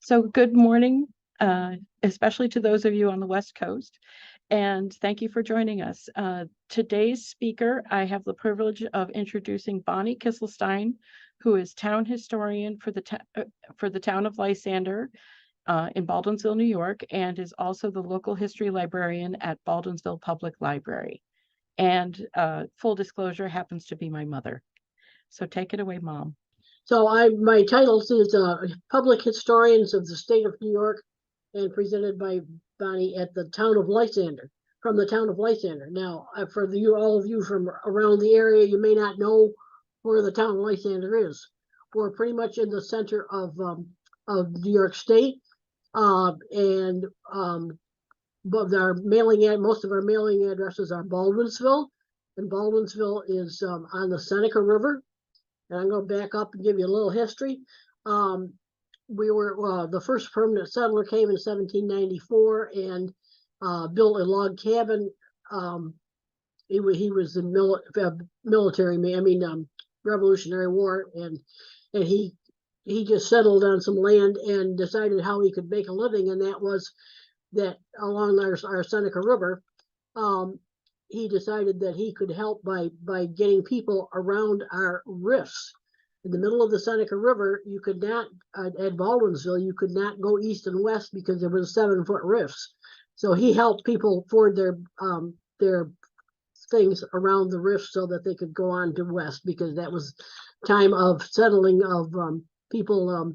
So good morning, especially to those of you on the West Coast, and thank you for joining us. Today's speaker, I have the privilege of introducing Bonnie Kisselstein, who is town historian for the town of Lysander in Baldwinsville, New York, and is also the local history librarian at Baldwinsville Public Library. And full disclosure, happens to be my mother. So take it away, Mom. So my title is Public Historians of the State of New York, and presented by Bonnie at the town of Lysander, from the town of Lysander. Now, for all of you from around the area, you may not know where the town of Lysander is. We're pretty much in the center of New York State, but most of our mailing addresses are Baldwinsville, and Baldwinsville is on the Seneca River. And I'm going to back up and give you a little history. We were the first permanent settler came in 1794 and built a log cabin. He was in military, Revolutionary War, and he just settled on some land and decided how he could make a living, and that was that along our Seneca River. He decided that he could help by getting people around our rifts. In the middle of the Seneca River, you could not, at Baldwinsville, you could not go east and west because there was 7-foot rifts. So he helped people ford their things around the rifts so that they could go on to west, because that was time of settling of people,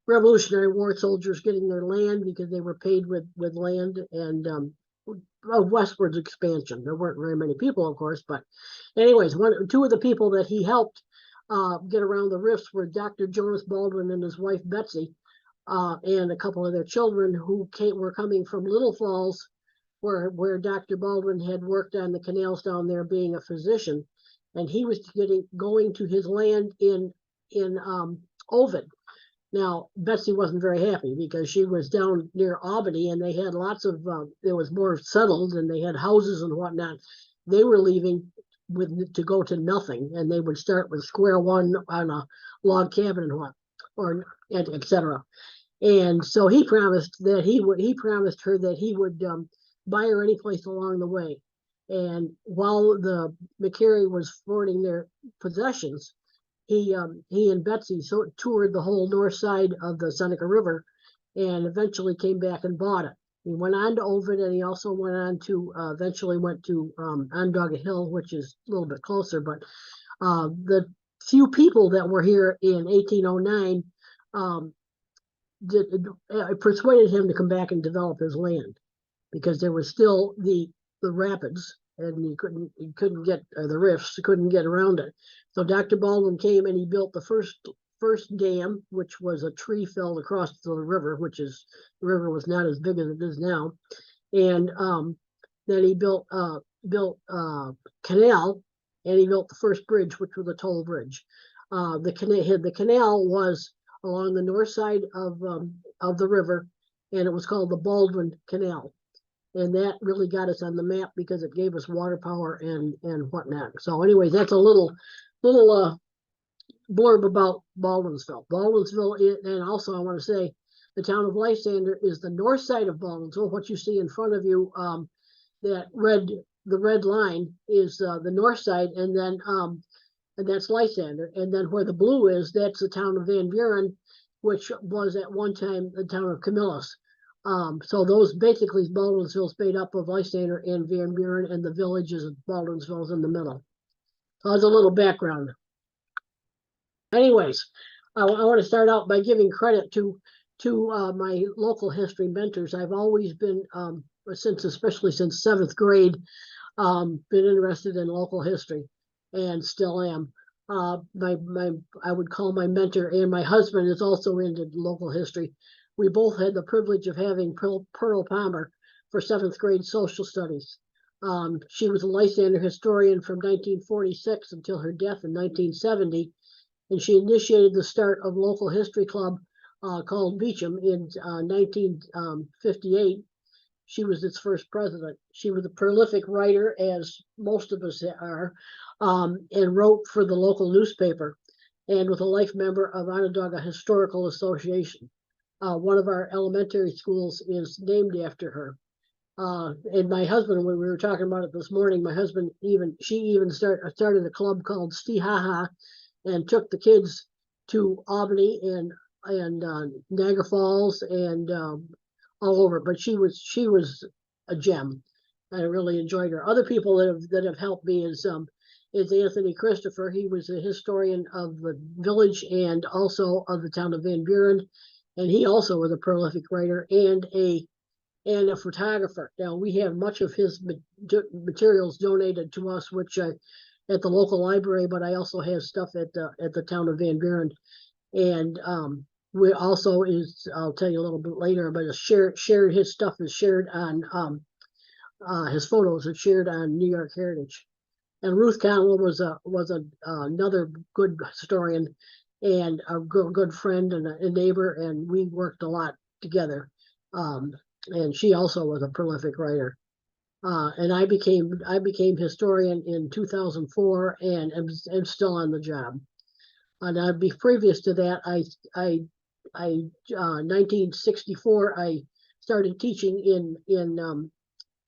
Revolutionary War soldiers getting their land because they were paid with land, and westwards expansion. There weren't very many people, of course, but anyways, two of the people that he helped get around the rifts were Dr. Jonas Baldwin and his wife Betsy, and a couple of their children who were coming from Little Falls, where Dr. Baldwin had worked on the canals down there being a physician, and he was going to his land in Ovid. Now, Betsy wasn't very happy because she was down near Albany, and they had lots of, it was more settled, and they had houses and whatnot. They were leaving to go to nothing, and they would start with square one on a log cabin and etc. And so he promised her that he would buy her any place along the way. And while the McCary was forwarding their possessions, he and Betsy toured the whole north side of the Seneca River, and eventually came back and bought it. He went on to Ovid, and he also went on to eventually went to Onondaga Hill, which is a little bit closer. But the few people that were here in 1809 persuaded him to come back and develop his land, because there was still the rapids, and he couldn't get the rifts, couldn't get around it. So Dr. Baldwin came and he built the first dam, which was a tree felled across the river, the river was not as big as it is now. And then he built canal, and he built the first bridge, which was a toll bridge. The canal was along the north side of the river, and it was called the Baldwin Canal. And that really got us on the map because it gave us water power and whatnot. So anyways, that's a little blurb about Baldwinsville. And also I want to say the town of Lysander is the north side of Baldwinsville. What you see in front of you, the red line is the north side, and then and that's Lysander. And then where the blue is, that's the town of Van Buren, which was at one time the town of Camillus. So those basically, Baldwinsville is made up of Lysander and Van Buren, and the villages of Baldwinsville is in the middle. So that's a little background. Anyways, I want to start out by giving credit to my local history mentors. I've always been, especially since 7th grade, been interested in local history, and still am. I would call my mentor, and my husband is also into local history. We both had the privilege of having Pearl Palmer for 7th grade social studies. She was a Lysander historian from 1946 until her death in 1970, and she initiated the start of local history club called Beecham in 1958. She was its first president. She was a prolific writer, as most of us are, and wrote for the local newspaper, and was a life member of Onondaga Historical Association. one of our elementary schools is named after her. And my husband, when we were talking about it this morning, my husband she started a club called Stihaha and took the kids to Albany and Niagara Falls and all over. But she was a gem. I really enjoyed her. Other people that have helped me is Anthony Christopher. He was a historian of the village and also of the town of Van Buren, and he also was a prolific writer and a photographer. Now we have much of his materials donated to us, which at the local library, but I also have stuff at the town of Van Buren, and we also I'll tell you a little bit later, but shared his stuff is shared on his photos are shared on New York Heritage. And Ruth Conwell was another good historian and a good friend and a neighbor, and we worked a lot together. And she also was a prolific writer. And I became historian in 2004 and am still on the job. And previous to that, I 1964 I started teaching in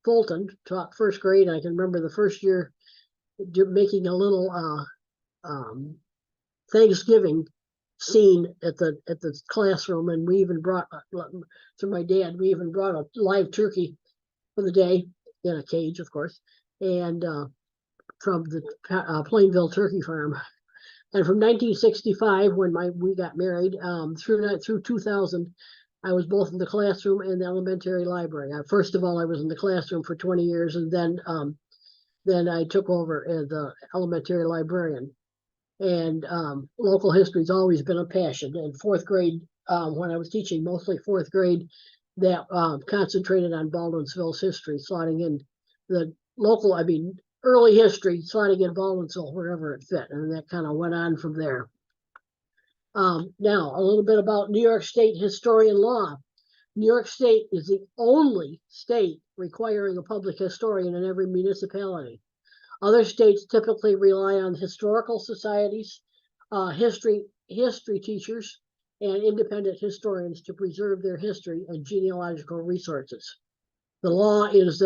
Fulton, taught first grade. I can remember the first year making a little Thanksgiving scene at the classroom, and we even brought to my dad. We even brought a live turkey for the day in a cage, of course, and from the Plainville Turkey Farm. And from 1965, when we got married, through 2000, I was both in the classroom and the elementary library. First of all, I was in the classroom for 20 years, and then I took over as the elementary librarian. And local history's always been a passion. In fourth grade, when I was teaching, mostly fourth grade, that concentrated on Baldwinsville's history, slotting in the local, early history, slotting in Baldwinsville wherever it fit, and that kind of went on from there. Now, a little bit about New York State historian law. New York State is the only state requiring a public historian in every municipality. Other states typically rely on historical societies, history teachers, and independent historians to preserve their history and genealogical resources. The law is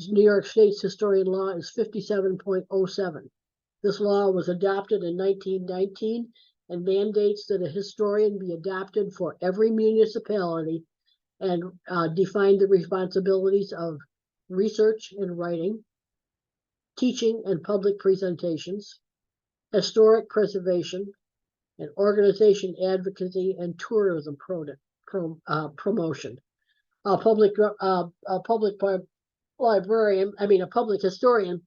New York State's historian law is 57.07. This law was adopted in 1919 and mandates that a historian be adopted for every municipality and define the responsibilities of research and writing, teaching and public presentations, historic preservation, and organization advocacy and tourism promotion. A public librarian, a public historian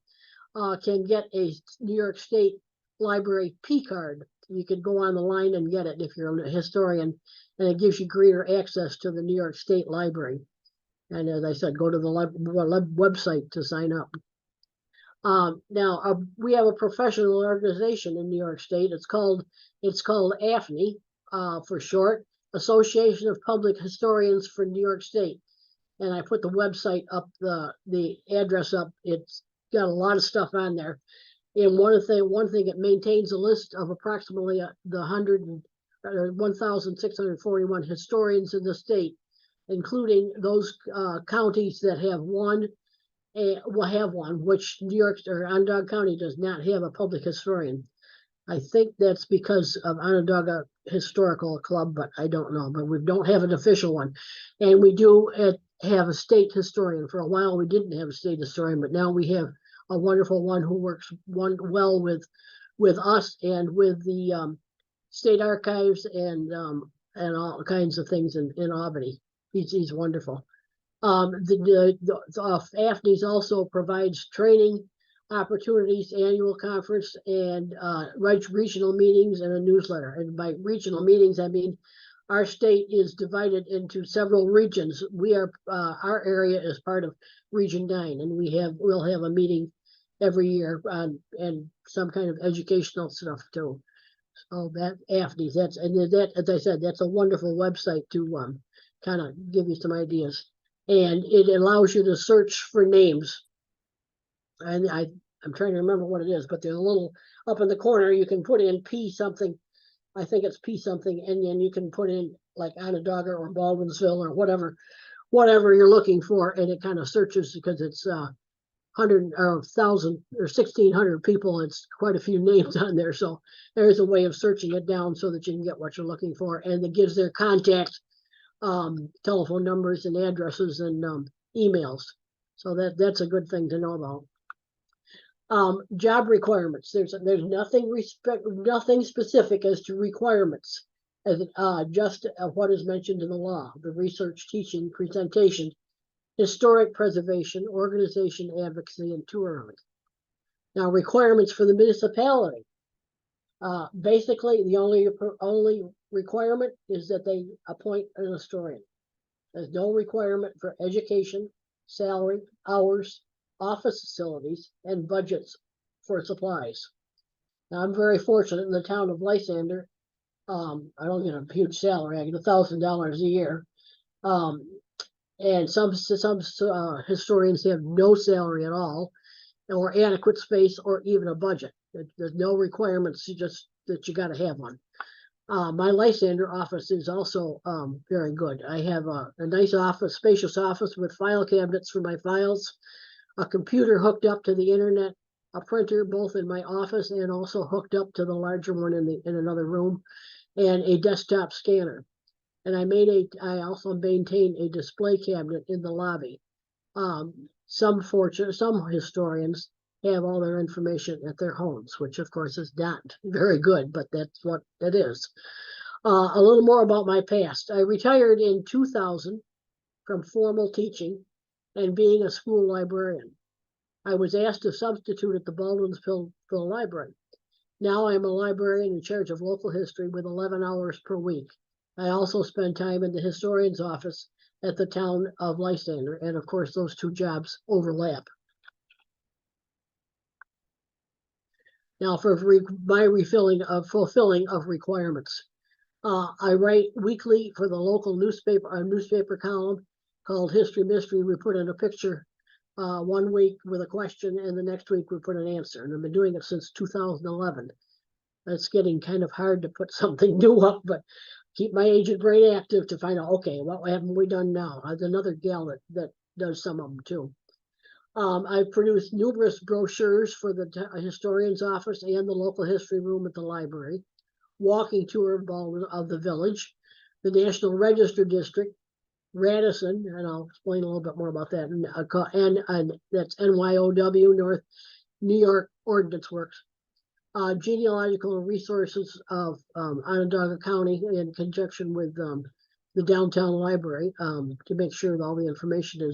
can get a New York State Library P card. You can go on the line and get it if you're a historian, and it gives you greater access to the New York State Library. And as I said, go to the website to sign up. Now we have a professional organization in New York State. It's called AFNI for short, Association of Public Historians for New York State. And I put the website up, the address up. It's got a lot of stuff on there. And one thing, it maintains a list of approximately the 1,641 historians in the state, including those counties that have one, which New York or Onondaga County does not have a public historian. I think that's because of Onondaga Historical Club, but I don't know. But we don't have an official one, and we do have a state historian. For a while, we didn't have a state historian, but now we have a wonderful one who works well with us and with the state archives and all kinds of things in Albany. He's wonderful. The AFNIS also provides training opportunities, annual conference, and regional meetings and a newsletter. And by regional meetings, I mean our state is divided into several regions. Our area is part of Region 9, and we'll have a meeting every year and some kind of educational stuff too. So that AFNIS, as I said, that's a wonderful website to kind of give you some ideas. And it allows you to search for names. And I'm trying to remember what it is, but there's a little up in the corner, you can put in P something. I think it's P something, and then you can put in like Onondaga or Baldwinsville or whatever you're looking for, and it kind of searches because it's 100 or 1,000 or 1,600 people. It's quite a few names on there. So there's a way of searching it down so that you can get what you're looking for. And it gives their contact telephone numbers and addresses and emails. So that's a good thing to know about. Job requirements. There's nothing specific as to requirements as just what is mentioned in the law, the research, teaching, presentation, historic preservation, organization, advocacy, and tourism. Now, requirements for the municipality. Basically, the only requirement is that they appoint an historian. There's no requirement for education, salary, hours, office facilities, and budgets for supplies. Now, I'm very fortunate in the town of Lysander. I don't get a huge salary. I get $1,000 a year. And some historians have no salary at all, or adequate space, or even a budget. There's no requirements, just that you got to have one. My Lysander office is also very good. I have a nice office, spacious office with file cabinets for my files, a computer hooked up to the internet, a printer both in my office and also hooked up to the larger one in another room, and a desktop scanner. And I also maintain a display cabinet in the lobby. Some historians have all their information at their homes, which of course is not very good, but that's what it is. A little more about my past. I retired in 2000 from formal teaching and being a school librarian. I was asked to substitute at the Baldwinsville Library. Now I'm a librarian in charge of local history with 11 hours per week. I also spend time in the historian's office at the town of Lysander, and of course those two jobs overlap. Now for my fulfilling of requirements. I write weekly for the local newspaper column called History Mystery. We put in a picture 1 week with a question, and the next week we put an answer. And I've been doing it since 2011. It's getting kind of hard to put something new up, but keep my agent brain active to find out, okay, what haven't we done now? There's another gal that does some of them too. I've produced numerous brochures for the historian's office and the local history room at the library, walking tour of the village, the National Register District, Radisson, and I'll explain a little bit more about that, and that's NYOW, North New York Ordnance Works. Genealogical resources of Onondaga County in conjunction with the downtown library to make sure that all the information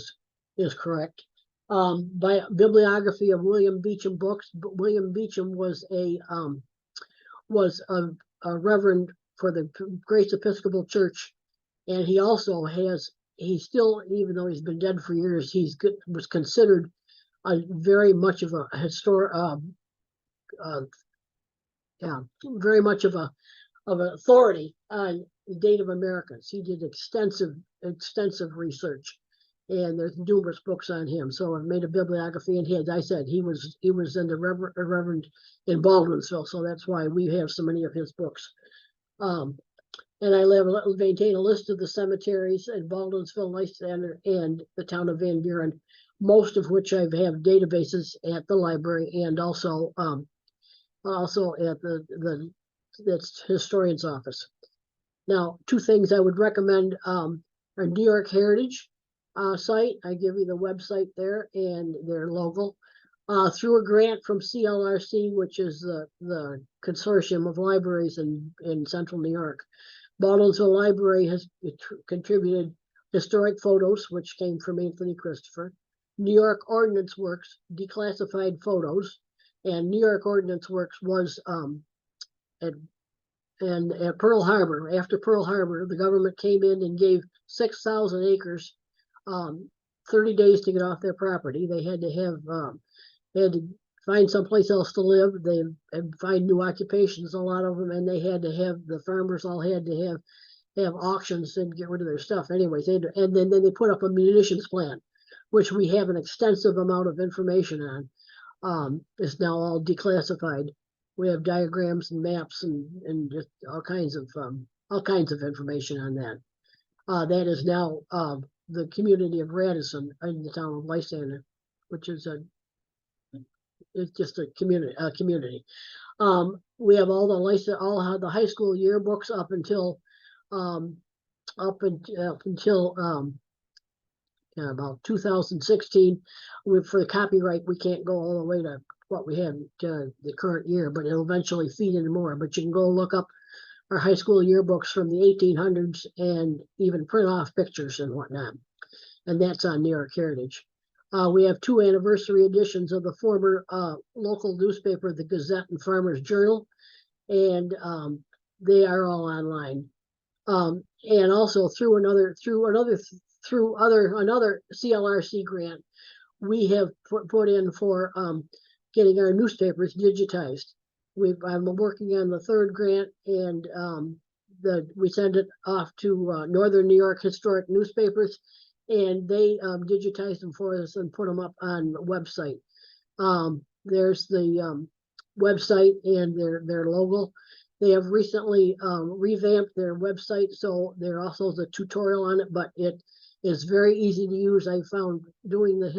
is correct. By bibliography of William Beecham books. William Beecham was a reverend for the Grace Episcopal Church, and he also still, even though he's been dead for years, was considered very much of a very much of an authority on Native Americans. He did extensive research, and there's numerous books on him. So I've made a bibliography, and as I said, he was in the Reverend in Baldwinsville, so that's why we have so many of his books. And I maintain a list of the cemeteries in Baldwinsville, Lysander, and the town of Van Buren, most of which I have databases at the library and also at that's historian's office. Now, two things I would recommend are New York Heritage site. I give you the website there and their logo. Through a grant from CLRC, which is the consortium of libraries in central New York. Baldwinsville Library has contributed historic photos, which came from Anthony Christopher. New York Ordnance Works declassified photos, and New York Ordnance Works was at Pearl Harbor. After Pearl Harbor, the government came in and gave 6,000 acres, 30 days to get off their property. They had to find someplace else to live. They had to find new occupations, a lot of them, and the farmers all had to have auctions and get rid of their stuff. Anyways, and then they put up a munitions plan, which we have an extensive amount of information on. It's now all declassified. We have diagrams and maps and just all kinds of all kinds of information on that. That is now the community of Radisson in the town of Lysander, which is it's just a community. We have all the high school yearbooks up until about 2016. For the copyright, we can't go all the way to what we had to the current year, but it'll eventually feed in more. But you can go look up our high school yearbooks from the 1800s and even print off pictures and whatnot. And that's on New York Heritage. We have 2 anniversary editions of the former local newspaper, the Gazette and Farmers Journal, and they are all online. And also through another CLRC grant, we have put in for getting our newspapers digitized. I'm working on the 3rd grant, and we send it off to Northern New York Historic Newspapers, and they digitize them for us and put them up on the website. There's the website and their logo. They have recently revamped their website, so there also is a tutorial on it, but it is very easy to use. I found doing the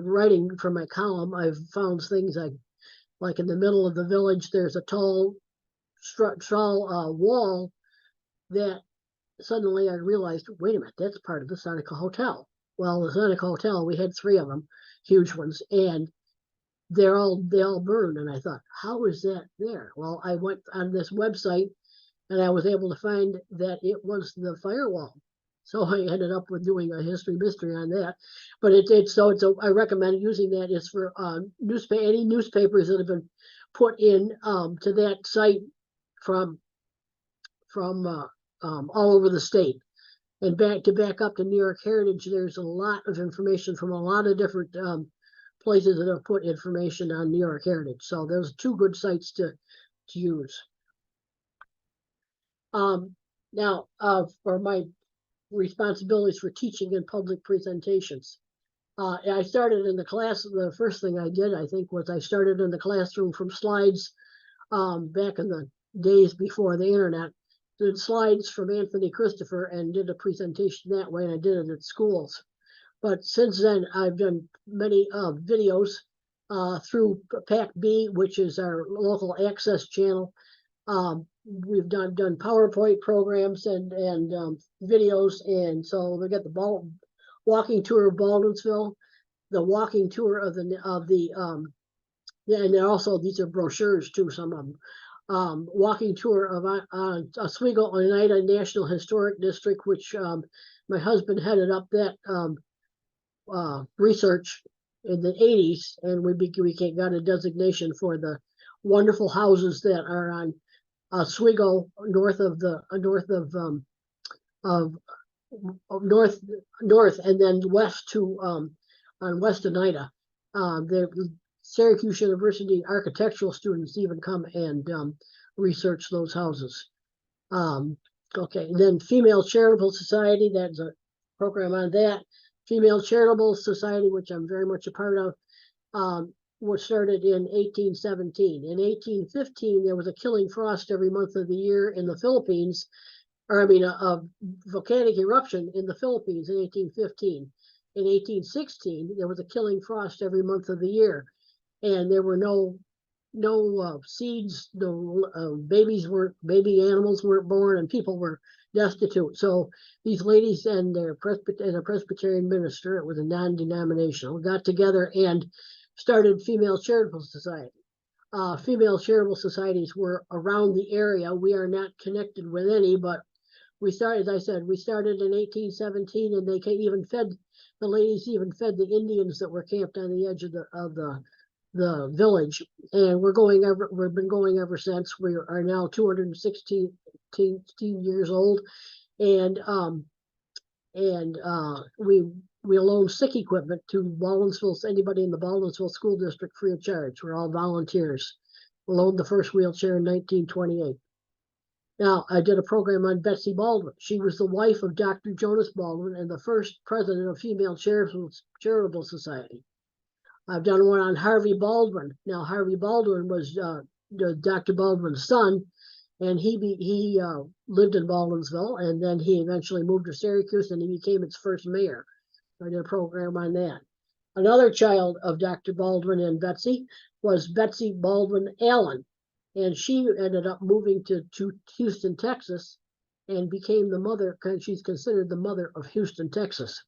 writing for my column, I've found things like in the middle of the village, there's a tall wall that suddenly I realized, wait a minute, that's part of the Seneca Hotel. Well, the Seneca Hotel, we had 3 of them, huge ones, and they all burned. And I thought, how is that there? Well, I went on this website and I was able to find that it was the firewall. So I ended up with doing a history mystery on that. But I recommend using that. It's for any newspapers that have been put in to that site from all over the state. And back up to New York Heritage, there's a lot of information from a lot of different places that have put information on New York Heritage. So there's 2 good sites to use. Now, for my responsibilities for teaching and public presentations. I started in the class, the first thing I did, I think, was I started in the classroom from slides back in the days before the internet. Did slides from Anthony Christopher and did a presentation that way, and I did it at schools. But since then, I've done many videos through PAC-B, which is our local access channel. We've done PowerPoint programs and videos, and so we got the walking tour of Baldwinsville, the walking tour of and also these are brochures too, some of them. Walking tour of Oswego Oneida National Historic District, which my husband headed up that research in the 80s, and we got a designation for the wonderful houses that are on Oswego, north, and then west to on West Oneida. The Syracuse University architectural students even come and research those houses. Okay, and then Female Charitable Society, that's a program on that. Female Charitable Society, which I'm very much a part of, was started in 1817. In 1815, there was a killing frost every month of the year in the Philippines, a volcanic eruption in the Philippines in 1815. In 1816, there was a killing frost every month of the year, and there were no seeds, baby animals weren't born, and people were destitute. So these ladies and a Presbyterian minister, it was a non-denominational, got together and started Female Charitable Society. Female charitable societies were around the area. We are not connected with any, but we started, as I said, we started in 1817, and the ladies even fed the Indians that were camped on the edge of the village, and we've been going ever since. We are now 216 years old, and we loan sick equipment to anybody in the Baldwinsville School District free of charge. We're all volunteers. We loaned the first wheelchair in 1928. Now, I did a program on Betsy Baldwin. She was the wife of Dr. Jonas Baldwin and the first president of Female Charitable Society. I've done one on Harvey Baldwin. Now, Harvey Baldwin was Dr. Baldwin's son, and he lived in Baldwinsville, and then he eventually moved to Syracuse, and he became its first mayor. I did a program on that. Another child of Dr. Baldwin and Betsy was Betsy Baldwin Allen, and she ended up moving to Houston, Texas, and became the mother. She's considered the mother of Houston, Texas.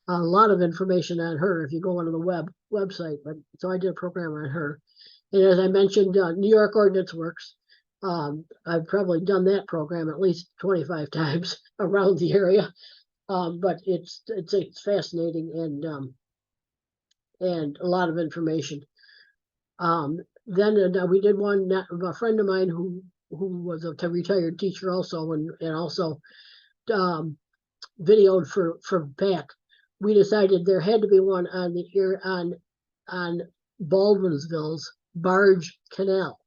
A lot of information on her if you go onto the website. But so I did a program on her. And as I mentioned, New York Ordinance Works. I've probably done that program at least 25 times around the area. But it's fascinating and a lot of information. Then we did one. A friend of mine who was a retired teacher also, and also videoed for PAC. We decided there had to be one on the on Baldwinsville's Barge Canal,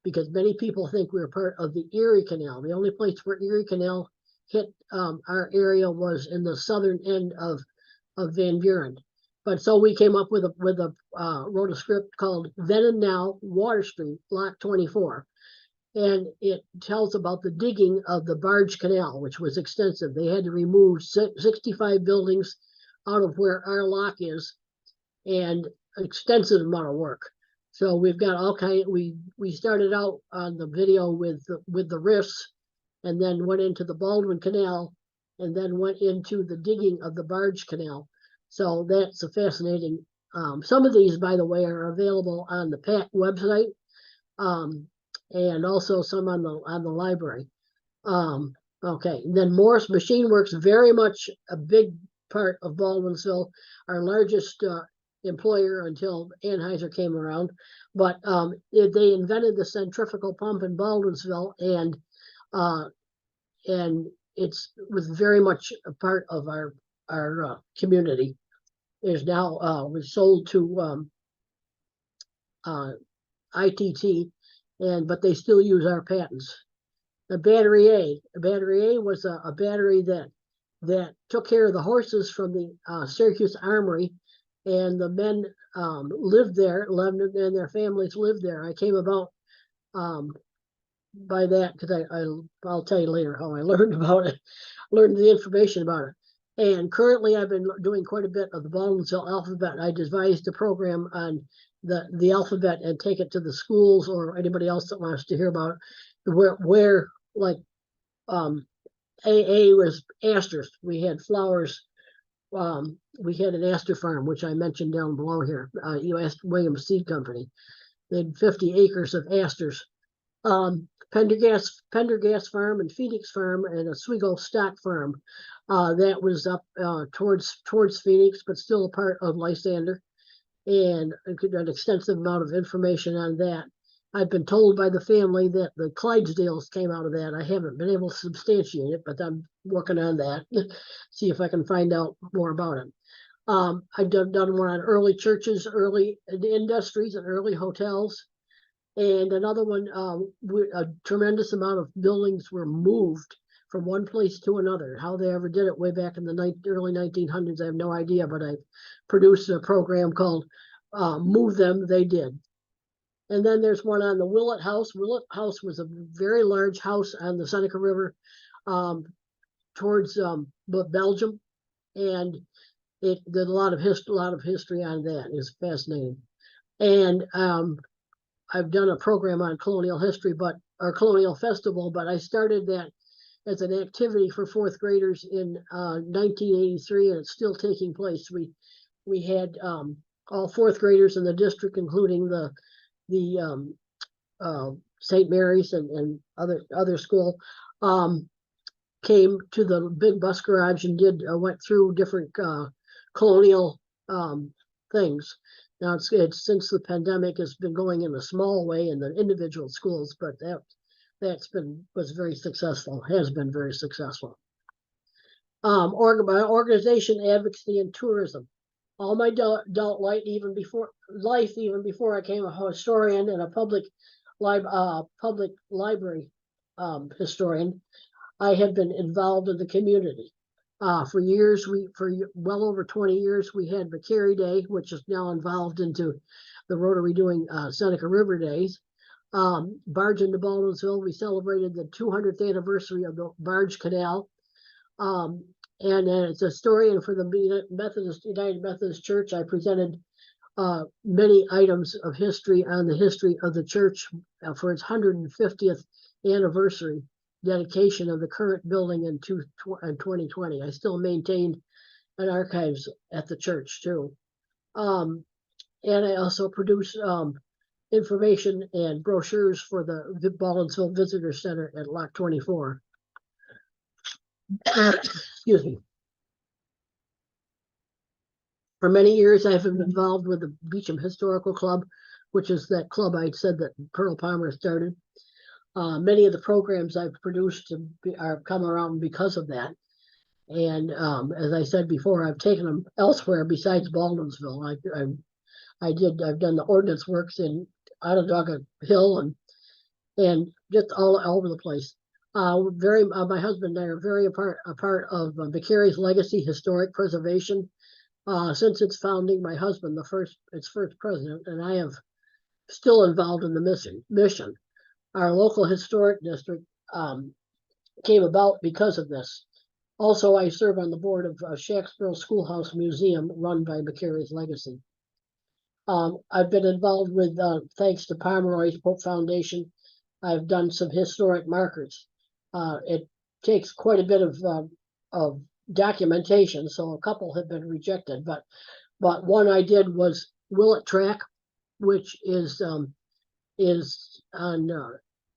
because many people think we were part of the Erie Canal. The only place where Erie Canal hit our area was in the southern end of Van Buren. But so we came up with wrote a script called Then and Now Water Street, Block 24. And it tells about the digging of the Barge Canal, which was extensive. They had to remove 65 buildings out of where our lock is, and an extensive amount of work. So we've got all kind. We started out on the video with the rifts, and then went into the Baldwin Canal, and then went into the digging of the Barge Canal. So that's a fascinating. Some of these, by the way, are available on the PAC website, and also some on the library. Okay, and then Morris Machine Works, very much a big part of Baldwinsville, our largest employer until Anheuser came around. But they invented the centrifugal pump in Baldwinsville, and it was very much a part of our community. Is now was sold to ITT, but they still use our patents. The Battery A was a battery that took care of the horses from the Syracuse Armory, and the men lived there, and their families lived there. I came about by that because I'll tell you later how I learned about it, learned the information about it. And currently I've been doing quite a bit of the Baldwinsville alphabet. I devised a program on the alphabet and take it to the schools or anybody else that wants to hear about it, where like AA was asters. We had flowers. We had an aster farm, which I mentioned down below here, U.S. Williams Seed Company. They had 50 acres of asters. Pendergast Farm and Phoenix Farm and Oswego Stock Farm. That was up towards Phoenix, but still a part of Lysander, and an extensive amount of information on that. I've been told by the family that the Clydesdales came out of that. I haven't been able to substantiate it, but I'm working on that. See if I can find out more about it. I've done one on early churches, early industries, and early hotels. And another one, a tremendous amount of buildings were moved from one place to another. How they ever did it way back in the early 1900s, I have no idea, but I produced a program called Move Them, They Did. And then there's one on the Willett House. Willett House was a very large house on the Seneca River towards Belgium. And it did a lot of history on that. It was fascinating. And I've done a program on colonial history, or colonial festival, but I started that as an activity for fourth graders in 1983, and it's still taking place. We had all fourth graders in the district, including the St. Mary's and other school, came to the big bus garage and went through different colonial things. Now it's since the pandemic has been going in a small way in the individual schools, but was very successful, has been very successful. Organization, advocacy, and tourism. All my adult life, even before I became a historian and a public library historian, I have been involved in the community. For years, for well over 20 years, we had McCary Day, which is now involved into the Rotary doing Seneca River Days. barge into Baldwinsville. We celebrated the 200th anniversary of the barge canal. And as a historian for the United Methodist Church, I presented many items of history on the history of the church for its 150th anniversary dedication of the current building in 2020. I still maintained an archives at the church too. And I also produce information and brochures for the Baldwinsville Visitor Center at Lock 24. Excuse me. For many years, I've been involved with the Beecham Historical Club, which is that club I said that Pearl Palmer started. Many of the programs I've produced are come around because of that. And as I said before, I've taken them elsewhere besides Baldwinsville. I've done the ordnance works in Onondaga Hill and just all over the place. My husband and I are very a part of Vicarious Legacy Historic Preservation. Since its founding, my husband, its first president, and I have still involved in the mission. Our local historic district came about because of this. Also, I serve on the board of Shacksboro Schoolhouse Museum, run by Vicarious Legacy. I've been involved with, thanks to Pomeroy's Pope Foundation, I've done some historic markers. It takes quite a bit of documentation, so a couple have been rejected, but one I did was Willett Track, which is on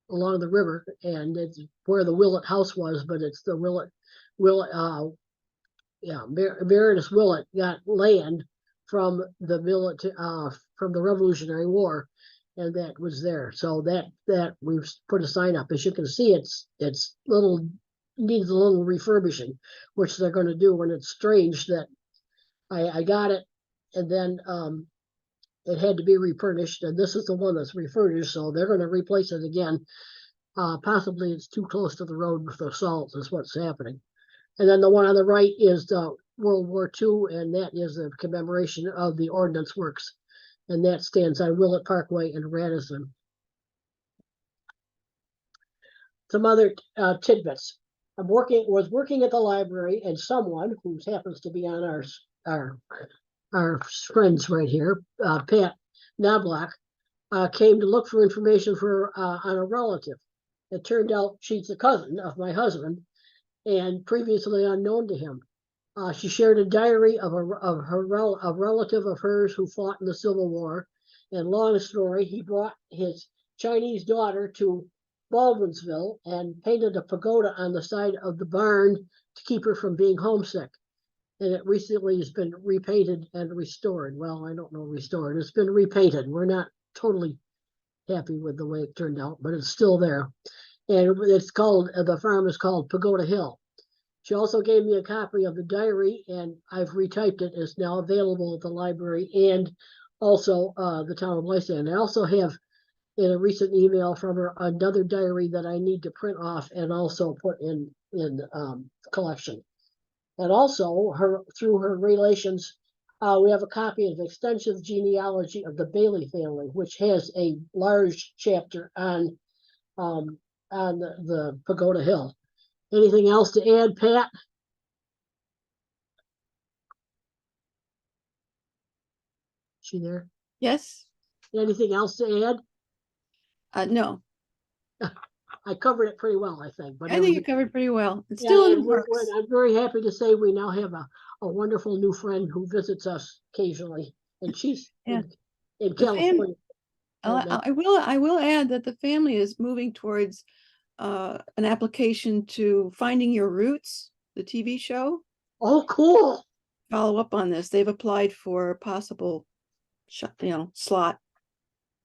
along the river, and it's where the Willett house was, but it's the Baroness Willett got land from the Revolutionary War, and that was there. So that we've put a sign up. As you can see, it's needs a little refurbishing, which they're going to do. And it's strange that I got it, and then it had to be refurnished, and this is the one that's refurnished, so they're going to replace it again. Possibly it's too close to the road with the salt is what's happening. And then the one on the right is the World War II, and that is a commemoration of the Ordnance Works, and that stands on Willett Parkway in Radisson. Some other tidbits. Was working at the library, and someone who happens to be on our friends right here, Pat Knobloch, came to look for information on a relative. It turned out she's a cousin of my husband, and previously unknown to him. She shared a diary of a relative of hers who fought in the Civil War. And long story, he brought his Chinese daughter to Baldwinsville and painted a pagoda on the side of the barn to keep her from being homesick. And it recently has been repainted and restored. Well, I don't know restored. It's been repainted. We're not totally happy with the way it turned out, but it's still there. And the farm is called Pagoda Hill. She also gave me a copy of the diary, and I've retyped it. It's now available at the library and also the town of Lysander. I also have, in a recent email from her, another diary that I need to print off and also put in the collection. And also, through her relations, we have a copy of extensive genealogy of the Bailey family, which has a large chapter on the Pagoda Hill. Anything else to add, Pat? She there? Yes. Anything else to add? No. I covered it pretty well, I think. But I think you covered pretty well. It's still in the works. I'm very happy to say we now have a wonderful new friend who visits us occasionally, and she's in California. I will add that the family is moving towards an application to Finding Your Roots, the TV show. Oh, cool. Follow up on this. They've applied for a possible slot.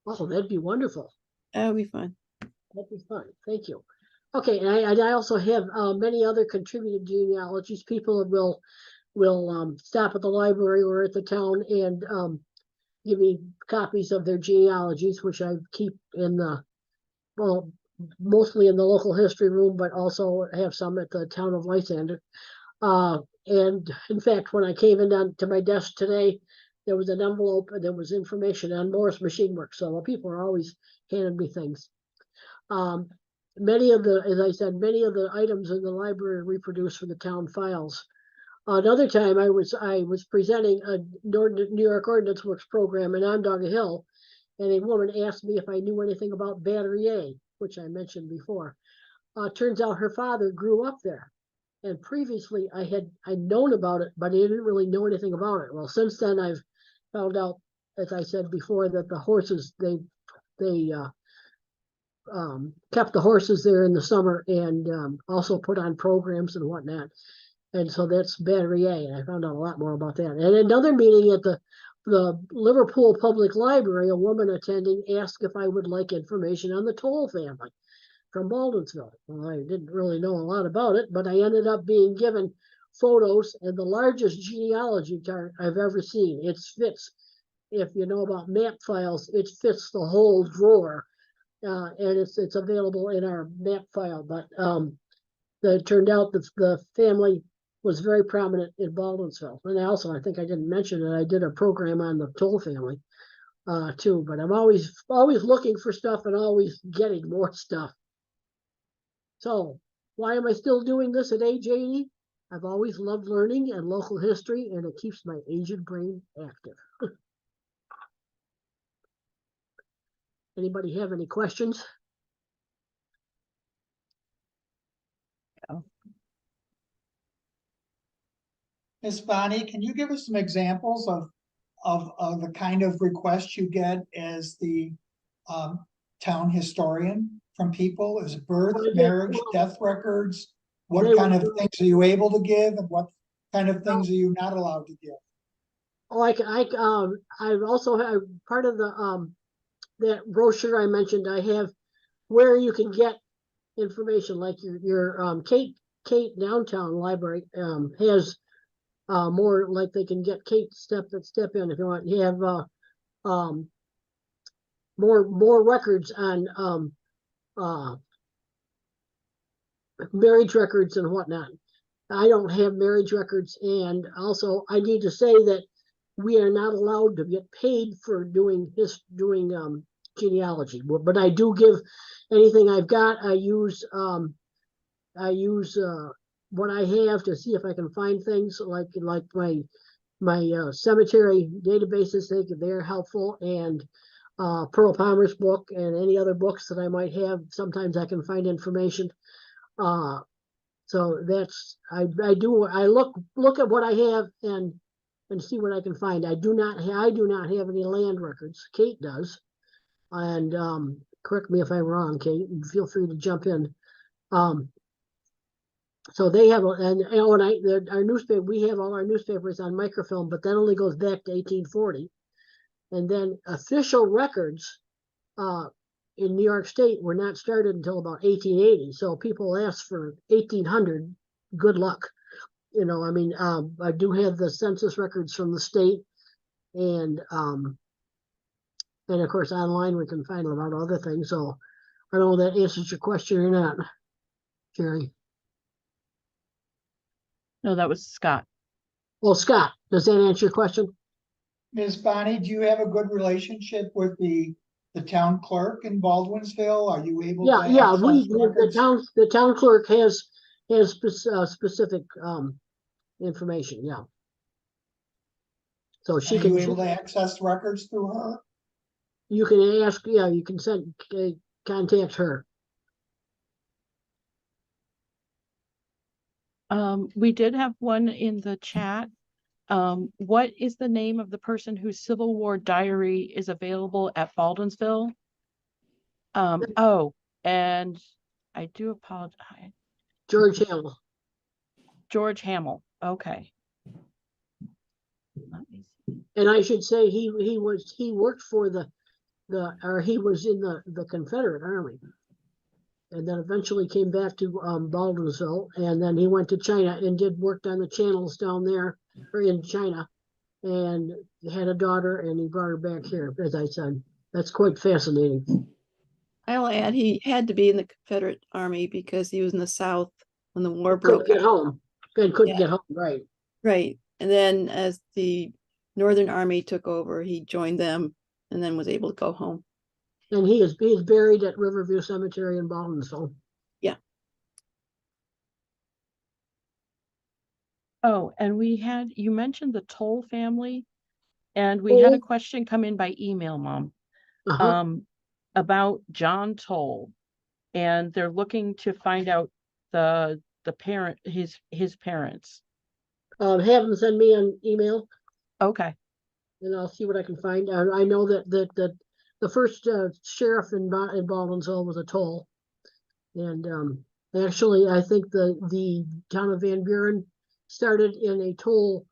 Oh, that'd be wonderful. That would be fun. That'd be fun. Thank you. Okay, and I also have many other contributed genealogies. People will stop at the library or at the town and give me copies of their genealogies, which I keep mostly in the local history room, but also have some at the town of Lysander. And in fact, when I came in to my desk today, there was an envelope and there was information on Morris Machine Works. So people are always handed me things. Many of the, as I said, many of the items in the library are reproduced from the town files. Another time I was presenting a New York Ordinance Works program in Onondaga Hill, and a woman asked me if I knew anything about Battery A, which I mentioned before. Turns out her father grew up there. And previously I'd known about it, but I didn't really know anything about it. Well, since then I've found out, as I said before, that the horses, they kept the horses there in the summer and also put on programs and whatnot. And so that's Battery A, and I found out a lot more about that. And another meeting at the Liverpool Public Library, a woman attending asked if I would like information on the Toll family from Baldwinsville. Well, I didn't really know a lot about it, but I ended up being given photos and the largest genealogy chart I've ever seen. It fits, if you know about map files, it fits the whole drawer. And it's available in our map file, but it turned out that the family was very prominent in Baldwinsville. And I think I didn't mention it, I did a program on the Toll family too, but I'm always looking for stuff and always getting more stuff. So why am I still doing this at age 80? I've always loved learning and local history, and it keeps my aged brain active. Anybody have any questions? Miss Bonnie, can you give us some examples of the kind of requests you get as the town historian from people? Is it birth, marriage, death records? What kind of things are you able to give, and what kind of things are you not allowed to give? I've also have part of the that brochure I mentioned. I have where you can get information, like your Kate Downtown Library has more, like they can get Kate step in if you want. You have more records on marriage records and whatnot. I don't have marriage records, and also I need to say that we are not allowed to get paid for doing genealogy, but I do give anything I've got. I use what I have to see if I can find things like my cemetery databases. They're helpful, and Pearl Palmer's book and any other books that I might have. Sometimes I can find information. So that's I look at what I have and see what I can find. I do not have any land records. Kate does, and correct me if I'm wrong, Kate. Feel free to jump in. So they have, our newspaper. We have all our newspapers on microfilm, but that only goes back to 1840. And then official records in New York State were not started until about 1880. So people ask for 1800. Good luck. I mean, I do have the census records from the state, and of course online we can find about other things. So I don't know if that answers your question or not, Jerry. No, that was Scott. Well, Scott, does that answer your question? Ms. Bonnie, do you have a good relationship with the town clerk in Baldwinsville? Are you able to access records? The town clerk has specific information. Yeah. So she can. Are you able to access records through her? You can ask. Yeah, you can contact her. We did have one in the chat. What is the name of the person whose Civil War diary is available at Baldwinsville? And I do apologize. George Hamill. George Hamill. Okay. Let me see. And I should say he worked for he was in the Confederate Army, and then eventually came back to Baldwinsville, and then he went to China and worked on the channels down there, or in China, and had a daughter, and he brought her back here. As I said, that's quite fascinating. I'll add he had to be in the Confederate Army because he was in the South when the war broke out. Couldn't get home. And couldn't get home, right. Right. And then as the Northern Army took over, he joined them and then was able to go home. And he is buried at Riverview Cemetery in Baldwinsville. Oh, and you mentioned the Toll family, and we had a Oh, question come in by email, Mom, uh-huh. about John Toll, and they're looking to find out the parent, his parents. Have them send me an email Okay, and I'll see what I can find. I know that the first sheriff in Baldwinsville was a Toll. And actually, I think the town of Van Buren started in a Toll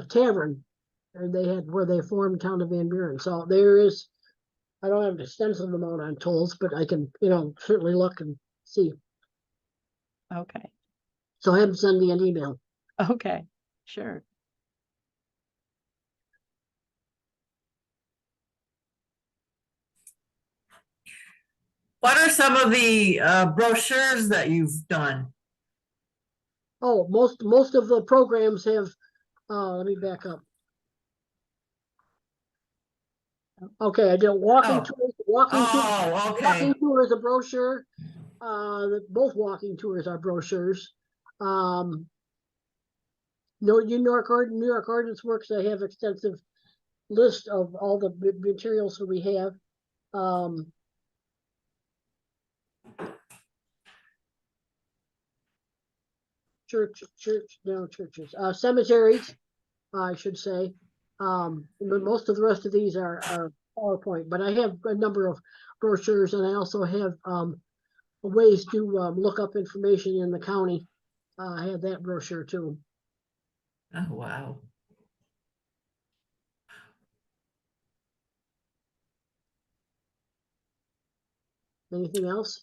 tavern, and they had where they formed town of Van Buren. So there is, I don't have an extensive amount on tolls, but I can, certainly look and see. okay, So have them send me an email. okay, sure. What are some of the brochures that you've done? Oh, most of the programs have. Let me back up. Okay, I did walking Oh. tours. Oh, okay. Walking tour is a brochure. Both walking tours are brochures. No, New York Ordinance Works. I have extensive list of all the materials that we have. Churches, cemeteries, I should say. But most of the rest of these are PowerPoint, but I have a number of brochures, and I also have ways to look up information in the county. I have that brochure too. Oh, wow. Anything else?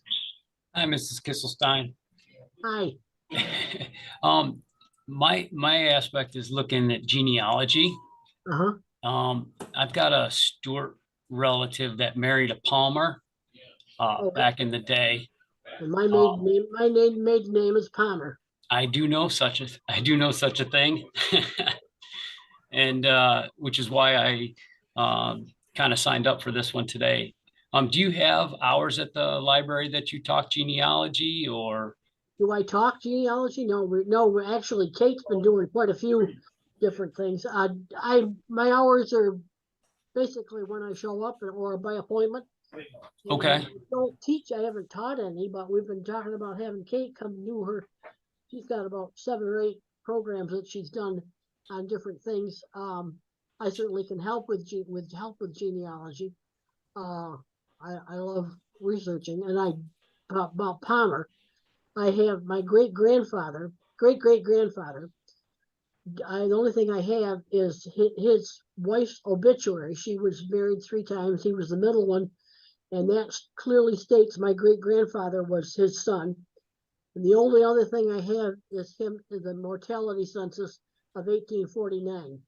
Hi, Mrs. Kisselstein. Hi. Um, my aspect is looking at genealogy. Uh-huh. I've got a Stewart relative that married a Palmer Okay. back in the day. And my maiden name is Palmer. I do know such a thing. And which is why I kind of signed up for this one today. Do you have hours at the library that you talk genealogy, or? Do I talk genealogy? No, we're actually, Kate's been doing quite a few different things. My hours are basically when I show up or by appointment. Okay. I don't teach. I haven't taught any, but we've been talking about having Kate come do her. She's got about 7 or 8 programs that she's done on different things. I certainly can help with genealogy. I love researching, and about Palmer. I have my great great grandfather. The only thing I have is his wife's obituary. She was married 3 times. He was the middle one, and that clearly states my great grandfather was his son. And the only other thing I have is the mortality census of 1849.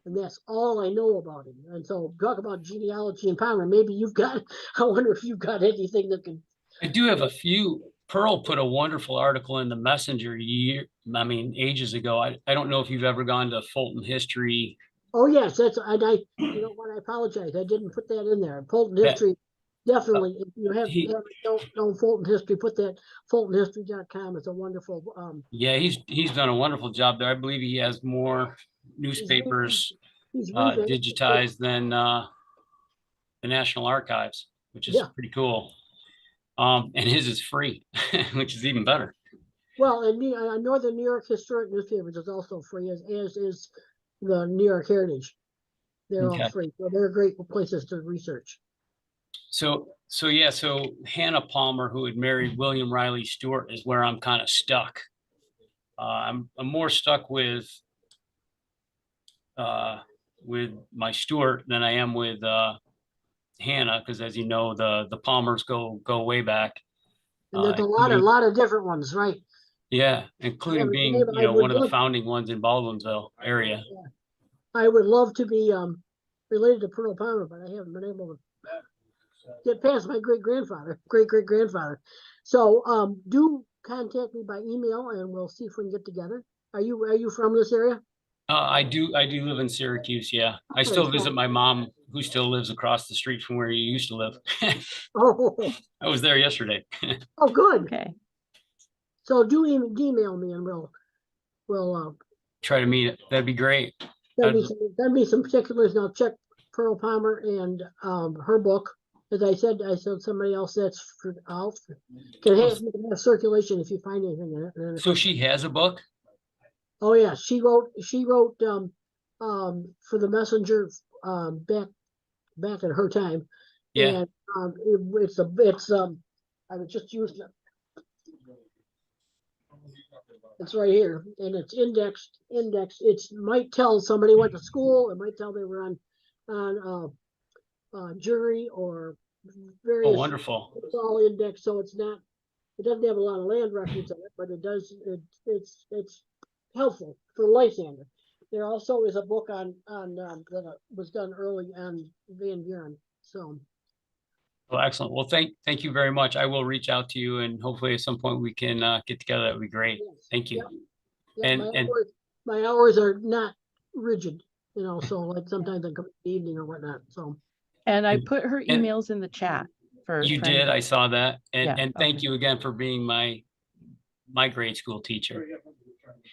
And that's all I know about him. And so talk about genealogy and Palmer. Maybe you've got, I wonder if you've got anything that can. I do have a few. Pearl put a wonderful article in the Messenger ages ago. I don't know if you've ever gone to Fulton History. Oh yes, and I you know what, I apologize. I didn't put that in there. Fulton History, definitely. If you don't know Fulton History, put that fultonhistory.com. It's a wonderful Yeah, he's done a wonderful job there. I believe he has more newspapers he's digitized than the National Archives, which is pretty cool. And his is free, which is even better. Well, and Northern New York Historic Newspapers is also free, as is the New York Heritage. They're all free, so they're great places to research. So Hannah Palmer, who had married William Riley Stewart, is where I'm kind of stuck. I'm more stuck with my Stewart than I am with Hannah, because as you know, the Palmers go way back. And there's a lot of different ones, right? Yeah, including being one of the founding ones in Baldwinsville area. Yeah. I would love to be related to Pearl Palmer, but I haven't been able to get past my great great grandfather. So do contact me by email, and we'll see if we can get together. Are you from this area? I do live in Syracuse. Yeah, I still visit my mom who still lives across the street from where you used to live. Oh, I was there yesterday. oh, good. Okay, So do email me and we'll Try to meet it. That'd be great. send me some particulars and I'll check Pearl Palmer and her book. As I said somebody else that's for out can have circulation if you find anything in it. And then So she has a book? oh yeah, she wrote for the Messenger back at her time. Yeah. And I was just using it. It's right here and it's indexed. It's might tell somebody went to school, it might tell they were on jury or Oh, various. wonderful. It's all indexed, so it doesn't have a lot of land records in it, but it's helpful for Lysander. There also is a book on that was done early on Van Buren. So Well, excellent. Well, thank you very much. I will reach out to you and hopefully at some point we can get together. That would be great. yes. Thank you. Yep. Yeah, And my hours are not rigid, so like sometimes I come in the evening or whatnot. So and I put her and- emails in the chat for. you for did, anyone. I saw that. Yeah, And thank okay. you again for being my grade school teacher.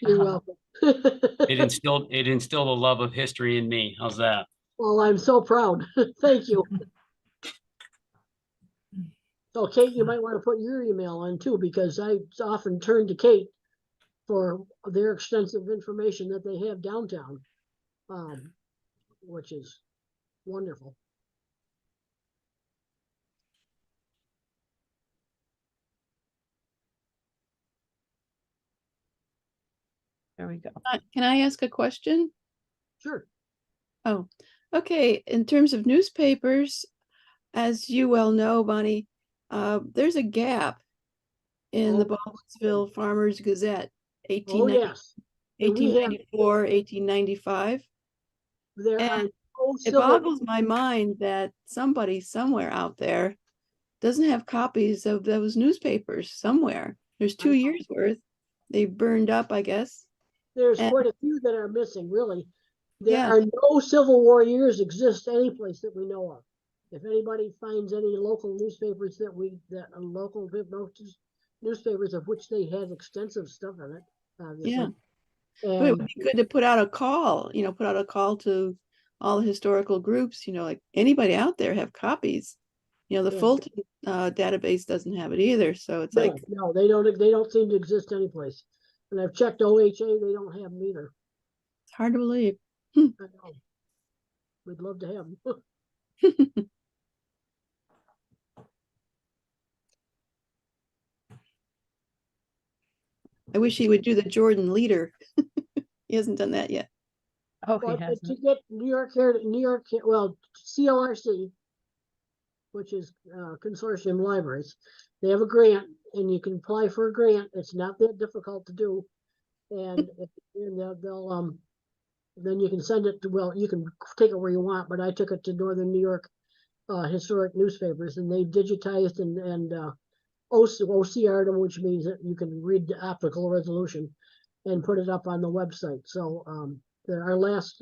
you're Uh-huh. welcome. It instilled a love of history in me. How's that? Well, I'm so proud. Thank you. So Kate, you might want to put your email in too, because I often turn to Kate for their extensive information that they have downtown, which is wonderful. There we go. Can I ask a question? Sure. Oh, okay. In terms of newspapers, as you well know, Bonnie, there's a gap in the Oh. Baldwinsville Farmers Gazette, Oh, yes. And we have, 1894, 1895. there are And no it civil, boggles my mind that somebody somewhere out there doesn't have copies of those newspapers somewhere. There's 2 I know. years worth. They burned up, I guess. there's And- quite a few that are missing, really. There Yeah. are no Civil War years exist any place that we know of. If anybody finds any local newspapers local newspapers of which they had extensive stuff in it, obviously. Yeah. But it would And be good to put out a call, to all the historical groups, like anybody out there have copies. The Yeah. Fulton database doesn't have it either. So it's like, no, they don't seem to exist anyplace. And I've checked OHA, they don't have them either. it's hard to believe. I know. We'd love to have them. I wish he would do the Jordan leader. He hasn't done that yet. Oh, he But to hasn't. get CLRC, which is Consortium Libraries, they have a grant and you can apply for a grant. It's not that difficult to do. And they'll then you can send it to, you can take it where you want, but I took it to Northern New York historic newspapers and they digitized and OCR'd them, which means that you can read the optical resolution and put it up on the website. So our last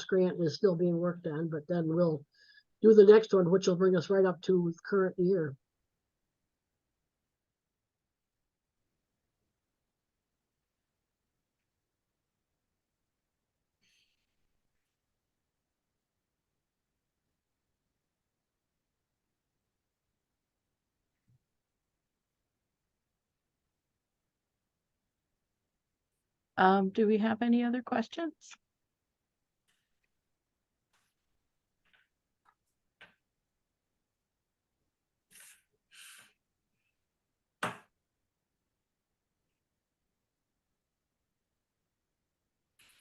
grant is still being worked on, but then we'll do the next one, which will bring us right up to current year. Do we have any other questions?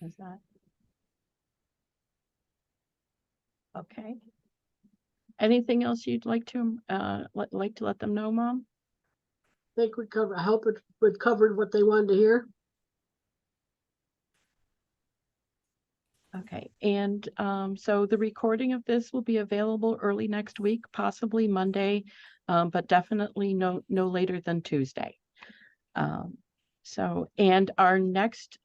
Is that? Okay. Anything else you'd like to let them know, Mom? I think I hope we covered what they wanted to hear. Okay, and so the recording of this will be available early next week, possibly Monday, but definitely no later than Tuesday. So, and our next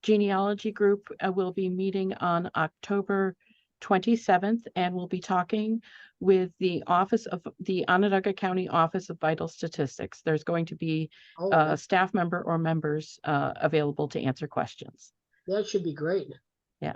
genealogy group will be meeting on October 27th, and we'll be talking with the Onondaga County Office of Vital Statistics. There's going to be Oh, a staff member or members available to answer questions. that should be great. Yeah.